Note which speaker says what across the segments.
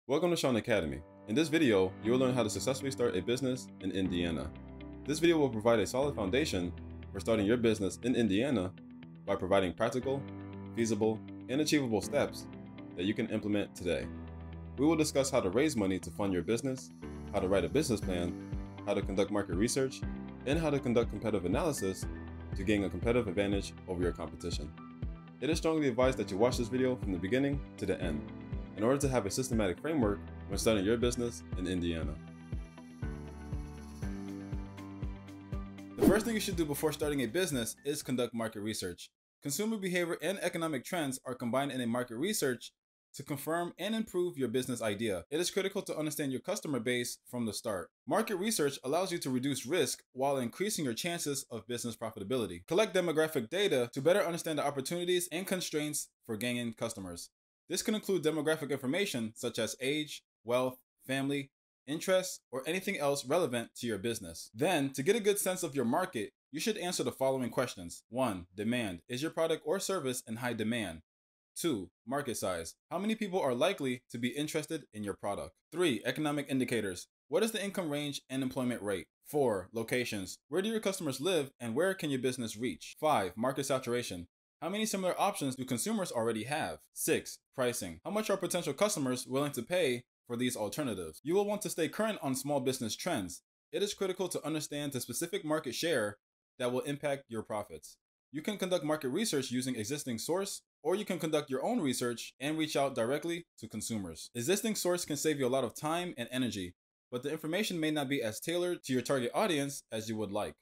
Speaker 1: Welcome to Shaun Academy. In this video, you will learn how to successfully start a business in Indiana. This video will provide a solid foundation for starting your business in Indiana by providing practical, feasible, and achievable steps that you can implement today. We will discuss how to raise money to fund your business, how to write a business plan, how to conduct market research, and how to conduct competitive analysis to gain a competitive advantage over your competition. It is strongly advised that you watch this video from the beginning to the end in order to have a systematic framework when starting your business in Indiana. The first thing you should do before starting a business is conduct market research. Consumer behavior and economic trends are combined in a market research to confirm and improve your business idea. It is critical to understand your customer base from the start. Market research allows you to reduce risk while increasing your chances of business profitability. Collect demographic data to better understand the opportunities and constraints for gaining customers. This can include demographic information such as age, wealth, family, interests, or anything else relevant to your business. Then, to get a good sense of your market, you should answer the following questions. 1. Demand. Is your product or service in high demand? 2. Market size. How many people are likely to be interested in your product? 3. Economic indicators. What is the income range and employment rate? 4. Locations. Where do your customers live and where can your business reach? 5. Market saturation. How many similar options do consumers already have? 6. Pricing. How much are potential customers willing to pay for these alternatives? You will want to stay current on small business trends. It is critical to understand the specific market share that will impact your profits. You can conduct market research using existing source, or you can conduct your own research and reach out directly to consumers. Existing source can save you a lot of time and energy, but the information may not be as tailored to your target audience as you would like.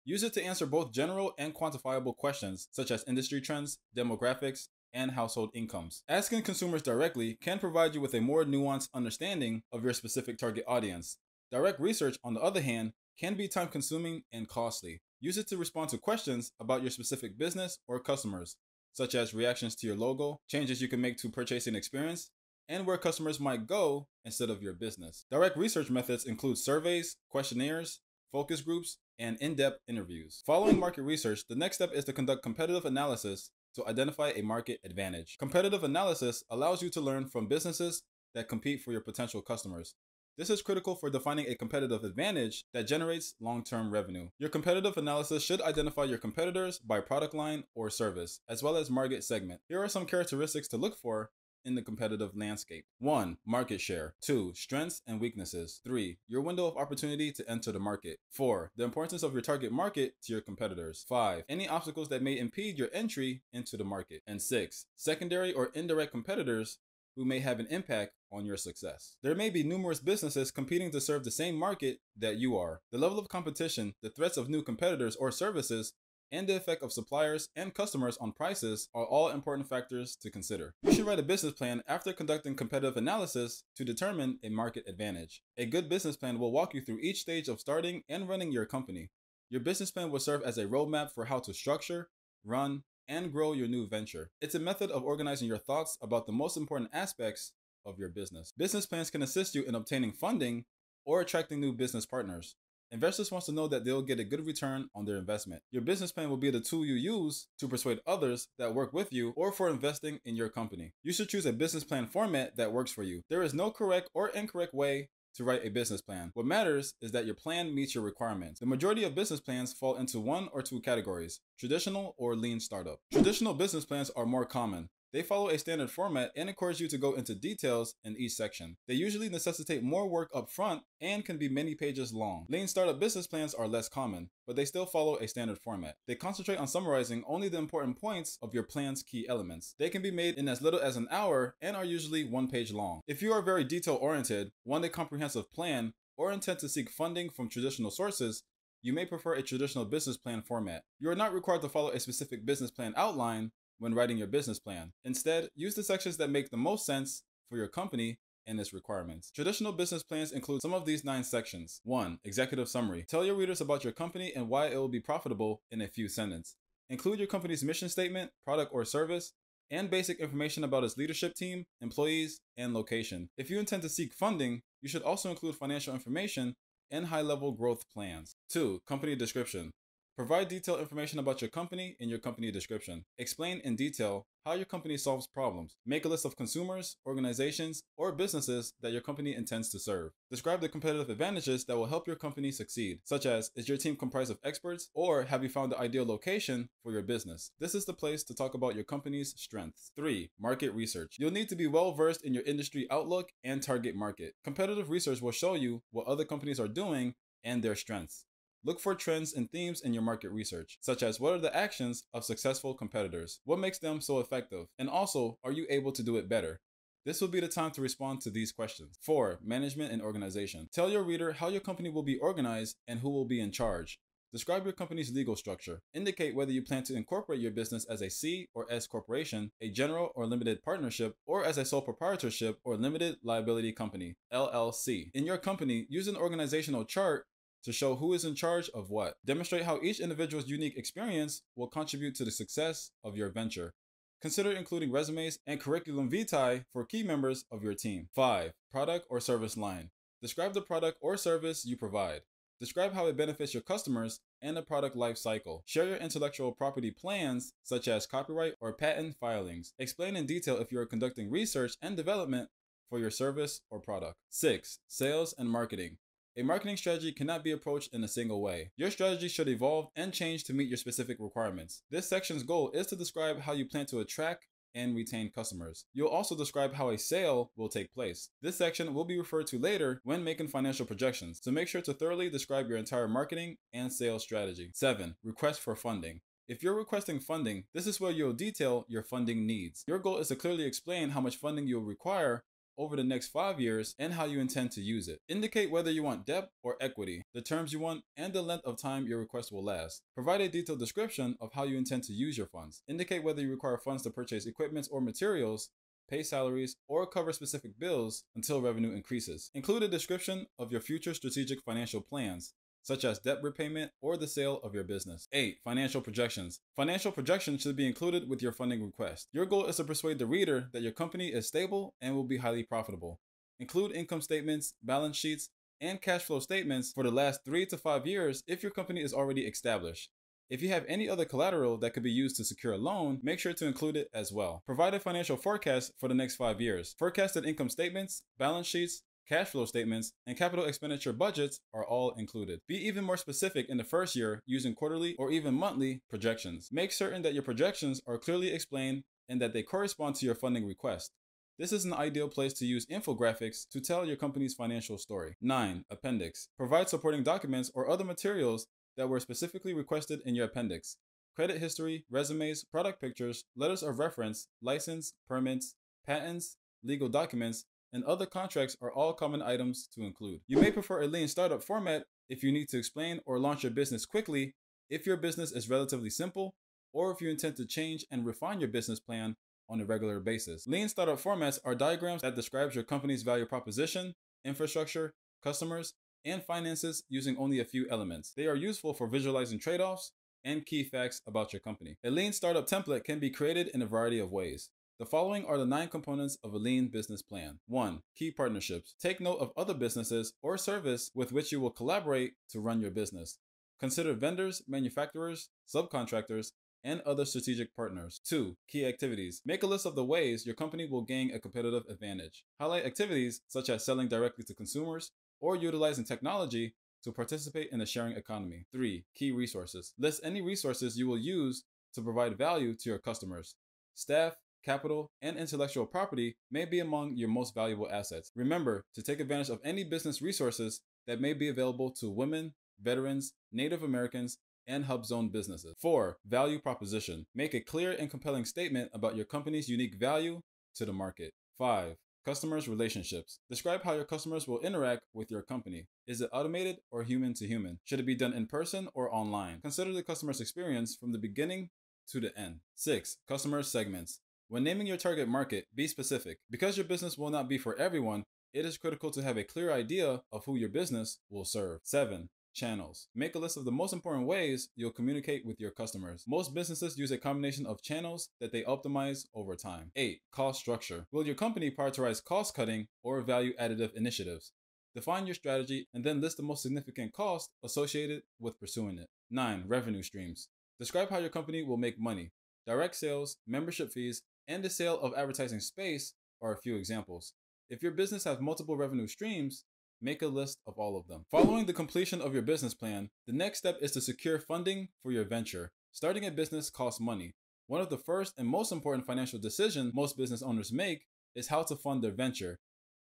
Speaker 1: Use it to answer both general and quantifiable questions such as industry trends, demographics, and household incomes. Asking consumers directly can provide you with a more nuanced understanding of your specific target audience. Direct research, on the other hand, can be time-consuming and costly. Use it to respond to questions about your specific business or customers, such as reactions to your logo, changes you can make to purchasing experience, and where customers might go instead of your business. Direct research methods include surveys, questionnaires, focus groups, and in-depth interviews. Following market research, the next step is to conduct competitive analysis to identify a market advantage. Competitive analysis allows you to learn from businesses that compete for your potential customers. This is critical for defining a competitive advantage that generates long-term revenue. Your competitive analysis should identify your competitors by product line or service, as well as market segment. Here are some characteristics to look for in the competitive landscape. 1. Market share. 2. Strengths and weaknesses. 3. Your window of opportunity to enter the market. 4. The importance of your target market to your competitors. 5. Any obstacles that may impede your entry into the market. And 6. Secondary or indirect competitors who may have an impact on your success. There may be numerous businesses competing to serve the same market that you are. The level of competition, the threats of new competitors or services, and the effect of suppliers and customers on prices are all important factors to consider. You should write a business plan after conducting competitive analysis to determine a market advantage. A good business plan will walk you through each stage of starting and running your company. Your business plan will serve as a roadmap for how to structure, run, and grow your new venture. It's a method of organizing your thoughts about the most important aspects of your business. Business plans can assist you in obtaining funding or attracting new business partners. Investors want to know that they'll get a good return on their investment. Your business plan will be the tool you use to persuade others that work with you or for investing in your company. You should choose a business plan format that works for you. There is no correct or incorrect way to write a business plan. What matters is that your plan meets your requirements. The majority of business plans fall into one or two categories: traditional or lean startup. Traditional business plans are more common. They follow a standard format and encourage you to go into details in each section. They usually necessitate more work up front and can be many pages long. Lean startup business plans are less common, but they still follow a standard format. They concentrate on summarizing only the important points of your plan's key elements. They can be made in as little as an hour and are usually one page long. If you are very detail-oriented, want a comprehensive plan, or intend to seek funding from traditional sources, you may prefer a traditional business plan format. You are not required to follow a specific business plan outline when writing your business plan. Instead, use the sections that make the most sense for your company and its requirements. Traditional business plans include some of these 9 sections. 1. Executive summary. Tell your readers about your company and why it will be profitable in a few sentences. Include your company's mission statement, product or service, and basic information about its leadership team, employees, and location. If you intend to seek funding, you should also include financial information and high-level growth plans. 2. Company description. Provide detailed information about your company in your company description. Explain in detail how your company solves problems. Make a list of consumers, organizations, or businesses that your company intends to serve. Describe the competitive advantages that will help your company succeed, such as, is your team comprised of experts, or have you found the ideal location for your business? This is the place to talk about your company's strengths. 3. Market research. You'll need to be well versed in your industry outlook and target market. Competitive research will show you what other companies are doing and their strengths. Look for trends and themes in your market research, such as what are the actions of successful competitors? What makes them so effective? And also, are you able to do it better? This will be the time to respond to these questions. 4. Management and organization. Tell your reader how your company will be organized and who will be in charge. Describe your company's legal structure. Indicate whether you plan to incorporate your business as a C or S corporation, a general or limited partnership, or as a sole proprietorship or limited liability company, LLC. In your company, use an organizational chart to show who is in charge of what. Demonstrate how each individual's unique experience will contribute to the success of your venture. Consider including resumes and curriculum vitae for key members of your team. 5. Product or service line. Describe the product or service you provide. Describe how it benefits your customers and the product life cycle. Share your intellectual property plans, such as copyright or patent filings. Explain in detail if you are conducting research and development for your service or product. 6. Sales and marketing. A marketing strategy cannot be approached in a single way. Your strategy should evolve and change to meet your specific requirements. This section's goal is to describe how you plan to attract and retain customers. You'll also describe how a sale will take place. This section will be referred to later when making financial projections, so make sure to thoroughly describe your entire marketing and sales strategy. 7. Request for funding. If you're requesting funding, this is where you'll detail your funding needs. Your goal is to clearly explain how much funding you'll require over the next 5 years and how you intend to use it. Indicate whether you want debt or equity, the terms you want, and the length of time your request will last. Provide a detailed description of how you intend to use your funds. Indicate whether you require funds to purchase equipment or materials, pay salaries, or cover specific bills until revenue increases. Include a description of your future strategic financial plans, such as debt repayment or the sale of your business. 8. Financial projections. Financial projections should be included with your funding request. Your goal is to persuade the reader that your company is stable and will be highly profitable. Include income statements, balance sheets, and cash flow statements for the last 3 to 5 years if your company is already established. If you have any other collateral that could be used to secure a loan, make sure to include it as well. Provide a financial forecast for the next 5 years. Forecasted income statements, balance sheets, cash flow statements, and capital expenditure budgets are all included. Be even more specific in the first year using quarterly or even monthly projections. Make certain that your projections are clearly explained and that they correspond to your funding request. This is an ideal place to use infographics to tell your company's financial story. 9. Appendix. Provide supporting documents or other materials that were specifically requested in your appendix. Credit history, resumes, product pictures, letters of reference, license, permits, patents, legal documents, and other contracts are all common items to include. You may prefer a lean startup format if you need to explain or launch your business quickly, if your business is relatively simple, or if you intend to change and refine your business plan on a regular basis. Lean startup formats are diagrams that describes your company's value proposition, infrastructure, customers, and finances using only a few elements. They are useful for visualizing trade-offs and key facts about your company. A lean startup template can be created in a variety of ways. The following are the 9 components of a lean business plan. 1. Key partnerships. Take note of other businesses or service with which you will collaborate to run your business. Consider vendors, manufacturers, subcontractors, and other strategic partners. 2. Key activities. Make a list of the ways your company will gain a competitive advantage. Highlight activities such as selling directly to consumers or utilizing technology to participate in the sharing economy. 3. Key resources. List any resources you will use to provide value to your customers. Staff, capital, and intellectual property may be among your most valuable assets. Remember to take advantage of any business resources that may be available to women, veterans, Native Americans, and hub zone businesses. 4. Value proposition. Make a clear and compelling statement about your company's unique value to the market. 5. Customers' relationships. Describe how your customers will interact with your company. Is it automated or human to human? Should it be done in person or online? Consider the customer's experience from the beginning to the end. 6. Customer segments. When naming your target market, be specific. Because your business will not be for everyone, it is critical to have a clear idea of who your business will serve. 7. Channels. Make a list of the most important ways you'll communicate with your customers. Most businesses use a combination of channels that they optimize over time. 8. Cost structure. Will your company prioritize cost cutting or value additive initiatives? Define your strategy and then list the most significant costs associated with pursuing it. 9. Revenue streams. Describe how your company will make money. Direct sales, membership fees, and the sale of advertising space are a few examples. If your business has multiple revenue streams, make a list of all of them. Following the completion of your business plan, the next step is to secure funding for your venture. Starting a business costs money. One of the first and most important financial decisions most business owners make is how to fund their venture.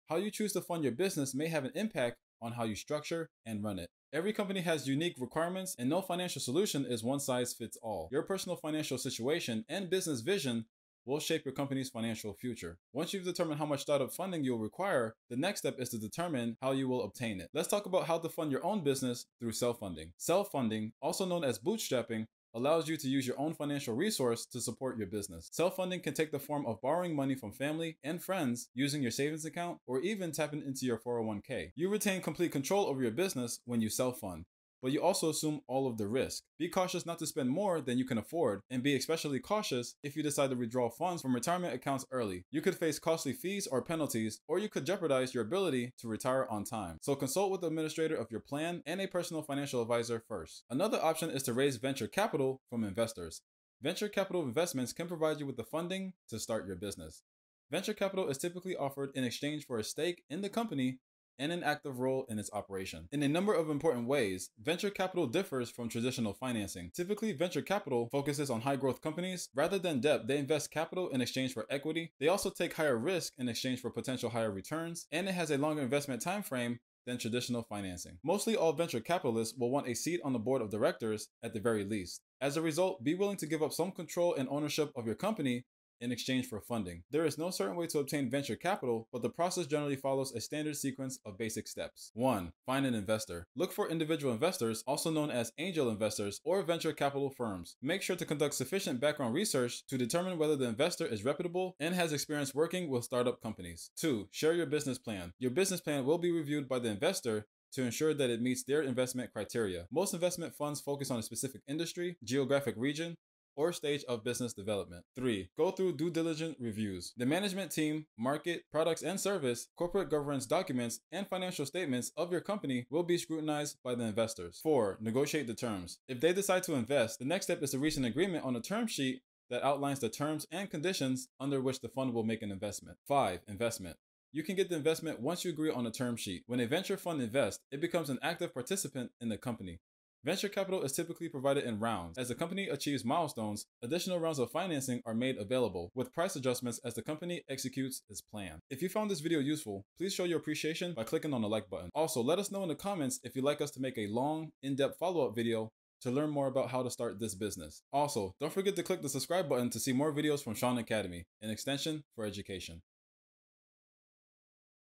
Speaker 1: How you choose to fund your business may have an impact on how you structure and run it. Every company has unique requirements, and no financial solution is one size fits all. Your personal financial situation and business vision will shape your company's financial future. Once you've determined how much startup funding you'll require, the next step is to determine how you will obtain it. Let's talk about how to fund your own business through self-funding. Self-funding, also known as bootstrapping, allows you to use your own financial resource to support your business. Self-funding can take the form of borrowing money from family and friends, using your savings account, or even tapping into your 401k. You retain complete control over your business when you self-fund, but you also assume all of the risk. Be cautious not to spend more than you can afford, and be especially cautious if you decide to withdraw funds from retirement accounts early. You could face costly fees or penalties, or you could jeopardize your ability to retire on time. So consult with the administrator of your plan and a personal financial advisor first. Another option is to raise venture capital from investors. Venture capital investments can provide you with the funding to start your business. Venture capital is typically offered in exchange for a stake in the company and an active role in its operation. In a number of important ways, venture capital differs from traditional financing. Typically, venture capital focuses on high-growth companies. Rather than debt, they invest capital in exchange for equity. They also take higher risk in exchange for potential higher returns, and it has a longer investment time frame than traditional financing. Mostly all venture capitalists will want a seat on the board of directors at the very least. As a result, be willing to give up some control and ownership of your company in exchange for funding. There is no certain way to obtain venture capital, but the process generally follows a standard sequence of basic steps. 1. Find an investor. Look for individual investors, also known as angel investors or venture capital firms. Make sure to conduct sufficient background research to determine whether the investor is reputable and has experience working with startup companies. 2. Share your business plan. Your business plan will be reviewed by the investor to ensure that it meets their investment criteria. Most investment funds focus on a specific industry, geographic region, or stage of business development. 3. Go through due diligence reviews. The management team, market, products and service, corporate governance documents, and financial statements of your company will be scrutinized by the investors. 4. Negotiate the terms. If they decide to invest, the next step is to reach an agreement on a term sheet that outlines the terms and conditions under which the fund will make an investment. 5. Investment. You can get the investment once you agree on a term sheet. When a venture fund invests, it becomes an active participant in the company. Venture capital is typically provided in rounds. As the company achieves milestones, additional rounds of financing are made available, with price adjustments as the company executes its plan. If you found this video useful, please show your appreciation by clicking on the like button. Also, let us know in the comments if you'd like us to make a long, in-depth follow-up video to learn more about how to start this business. Also, don't forget to click the subscribe button to see more videos from Shaun Academy, an extension for education.